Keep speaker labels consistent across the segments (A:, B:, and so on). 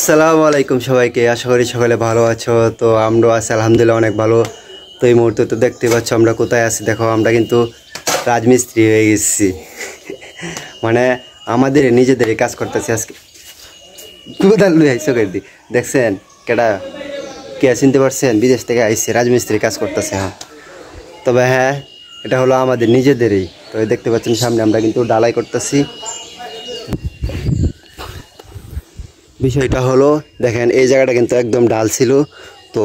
A: আসসালামু আলাইকুম সবাইকে, আশা করি সকলে ভালো আছো। তো আমরাও আছি আলহামদুলিল্লাহ অনেক ভালো। তো এই মুহূর্তে তো দেখতে পাচ্ছ আমরা কোথায় আছি। দেখো আমরা কিন্তু রাজমিস্ত্রি হয়ে গেছি, মানে আমাদের নিজেদের কাজ করতেছি আজকে। কোদাল লুই আইসো কেডি দেখছেন কেডা কে চিনতে পারছেন? বিদেশ থেকে আইসে রাজমিস্ত্রি কাজ করতেছে। হ্যাঁ, তবে হ্যাঁ এটা হলো আমাদের নিজেদেরই। তো দেখতে পাচ্ছেন সামনে আমরা কিন্তু ঢালাই করতেছি। বিষয়টা হলো দেখেন এই জায়গাটা কিন্তু একদম ডাল ছিল, তো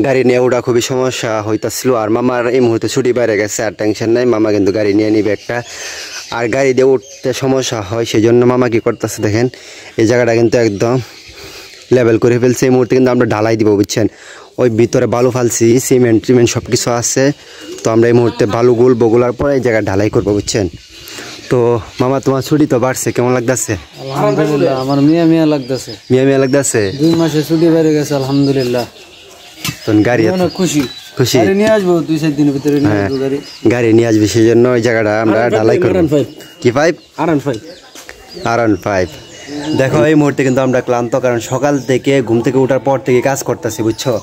A: গাড়ি নিয়ে ওটা খুবই সমস্যা হইতাছিল। আর মামার এই মুহূর্তে ছুটি বাইরে গেছে, আর টেনশন নাই, মামা কিন্তু গাড়ি নিয়ে নিবে একটা। আর গাড়ি দিয়ে উঠতে সমস্যা হয়, সেই জন্য মামা কী করতেছে দেখেন এই জায়গাটা কিন্তু একদম লেভেল করে ফেলছে। এই মুহূর্তে কিন্তু আমরা ঢালাই দিব, বুঝছেন। ওই ভিতরে বালু ফালছি, সিমেন্ট সব কিছু আছে। তো আমরা এই মুহূর্তে বালু গুলবো, গোলার পরে এই জায়গায় ঢালাই করবো, বুঝছেন। তো মামা তোমার ছুটি তো বাড়ছে, কেমন লাগতেছে?
B: আলহামদুলিল্লাহ, আমার মিয়া লাগতেছে।
A: মিয়া লাগতেছে,
B: 2 মাসে ছুটি বেড়ে গেছে আলহামদুলিল্লাহ।
A: তো গাড়ি
B: অনেক খুশি
A: গাড়ি
B: নিয়ে আসবো 2-4 দিনের ভিতরে নিয়ে আসবো
A: গাড়ি নিয়ে আসবি, সেই জন্য ওই জায়গাটা আমরা ঢালাই করবো। কি পাইপ? R15। দেখো এই মুহূর্তে কিন্তু আমরা ক্লান্ত, কারণ সকাল থেকে ঘুম থেকে ওঠার পর থেকে কাজ করতেছি, বুঝছো।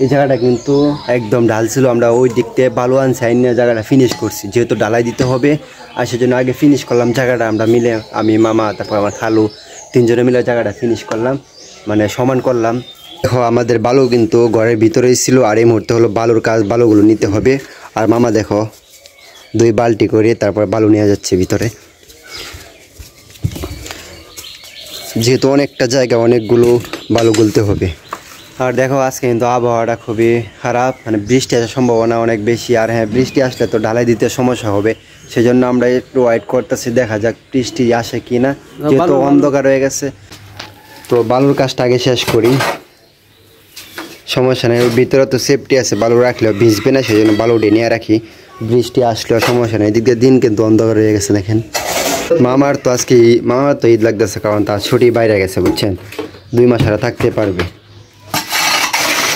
A: এই জায়গাটা কিন্তু একদম ঢাল ছিল, আমরা ওই দিক থেকে বালু আনছি, আইনের জায়গাটা ফিনিশ করছি, যেহেতু ঢালাই দিতে হবে। আর সেজন্য আগে ফিনিশ করলাম জায়গাটা, আমরা মিলে, আমি, মামা, তারপর আমার খালু, 3 জনে মিলে জায়গাটা ফিনিশ করলাম, মানে সমান করলাম। দেখো আমাদের বালু কিন্তু ঘরের ভিতরেই ছিল, আর এই মুহূর্তে হলো বালুর কাজ, বালুগুলো নিতে হবে। আর মামা দেখো 2 বালতি করে তারপর বালু নিয়ে যাচ্ছে ভিতরে, যেহেতু অনেকটা জায়গা অনেকগুলো বালু গুলতে হবে। আর দেখো আজকে কিন্তু আবহাওয়াটা খুবই খারাপ, মানে বৃষ্টি আসার সম্ভাবনা অনেক বেশি। আর হ্যাঁ, বৃষ্টি আসলে তো ঢালাই দিতে সমস্যা হবে, সেজন্য আমরা একটু ওয়েট করতেছি, দেখা যাক বৃষ্টি আসে কি না, যেহেতু অন্ধকার হয়ে গেছে। তো বালুর কাজটা আগে শেষ করি, সমস্যা নেই। ভিতরে তো সেফটি আছে, বালু রাখলেও ভিজবে না, সেই জন্য বালুটি নিয়ে রাখি, বৃষ্টি আসলেও সমস্যা নেই। এদিক দিয়ে দিন কিন্তু অন্ধকার হয়ে গেছে দেখেন। মামার তো ঈদ লাগতেছে, কারণ তার ছুটি বাইরে গেছে, বুঝছেন। 2 মাস আর থাকতে পারবে,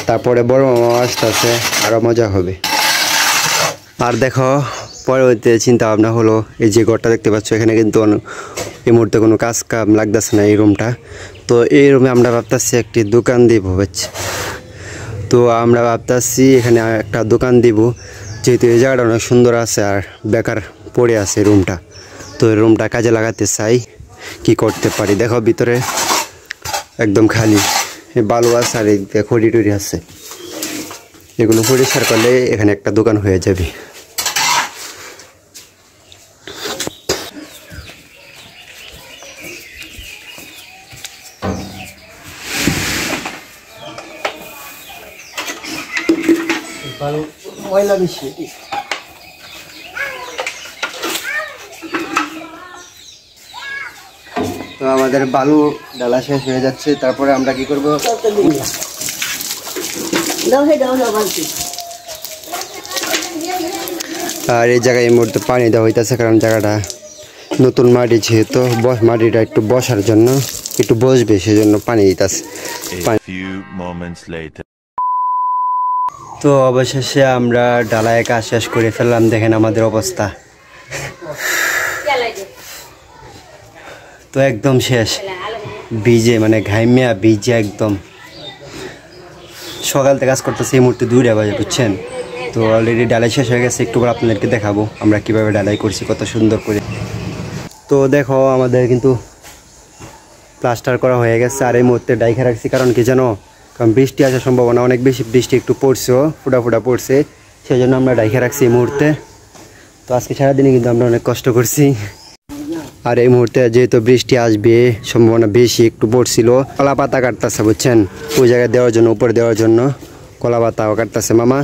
A: তারপরে বড় মামা আসতেছে, আরও মজা হবে। আর দেখো পরবর্তী চিন্তা ভাবনা হলো, এই যে ঘরটা দেখতে পাচ্ছ, এখানে কিন্তু এই মুহূর্তে কোনো কাজ কাম লাগতেছে না এই রুমটা। তো এই রুমে আমরা ভাবতেছি একটি দোকান দিব, বুঝছি। তো আমরা ভাবতেছি এখানে একটা দোকান দিব, যেহেতু এই জায়গাটা অনেক সুন্দর আছে আর বেকার পড়ে আছে রুমটা। তো এই রুমটা কাজে লাগাতে চাই, কি করতে পারি। দেখো ভিতরে একদম খালি, বালু আছে আর খড়ি টড়ি আছে, এগুলো পরিষ্কার করলে এখানে একটা দোকান হয়ে যাবে। তো আমাদের বালু ডালা শেষ হয়ে যাচ্ছে, তারপরে আমরা কি করব? আর এই জায়গায় এই মুহূর্তে পানি দেওয়া হইতেছে, কারণ জায়গাটা নতুন মাটি, যেহেতু মাটিটা একটু বসার জন্য একটু বসবে, সেজন্য পানি দিতেছে। তো অবশেষে আমরা ডালায় কাজ শেষ করে ফেললাম, দেখেন আমাদের অবস্থা তো একদম শেষ, ভিজে, মানে ঘাইমিয়া ভিজে একদম। সকাল থেকে কাজ করতেছে, এই মুহূর্তে 2টা বাজে, বুঝছেন। তো অলরেডি ডালাই শেষ হয়ে গেছে, একটু পর আপনাদেরকে দেখাবো আমরা কিভাবে ডালাই করছি, কত সুন্দর করে। তো দেখো আমাদের কিন্তু প্লাস্টার করা হয়ে গেছে, আর এই মুহূর্তে ডাইখা রাখছি, কারণ কি জানো, কারণ বৃষ্টি আসার সম্ভাবনা অনেক বেশি, বৃষ্টি একটু পড়ছেও, ফুটা পড়ছে, সেই জন্য আমরা ডাইখা রাখছি এই মুহূর্তে। তো আজকে সারাদিনে কিন্তু আমরা অনেক কষ্ট করছি। আর এই মুহূর্তে যেহেতু বৃষ্টি আসবে সম্ভাবনা বেশি, একটু পড়ছিল, কলা পাতা কাটতেছে, বুঝছেন, ওই জায়গায় দেওয়ার জন্য, উপরে দেওয়ার জন্য কলা পাতাও কাটতেছে মামা।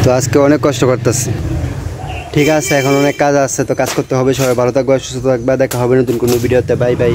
A: তো আজকে অনেক কষ্ট করতেছে। ঠিক আছে, এখন অনেক কাজ আছে, তো কাজ করতে হবে। সবাই ভালো থাকবে, সুস্থ থাকবে, দেখা হবে নতুন কোনো ভিডিওতে। Bye bye.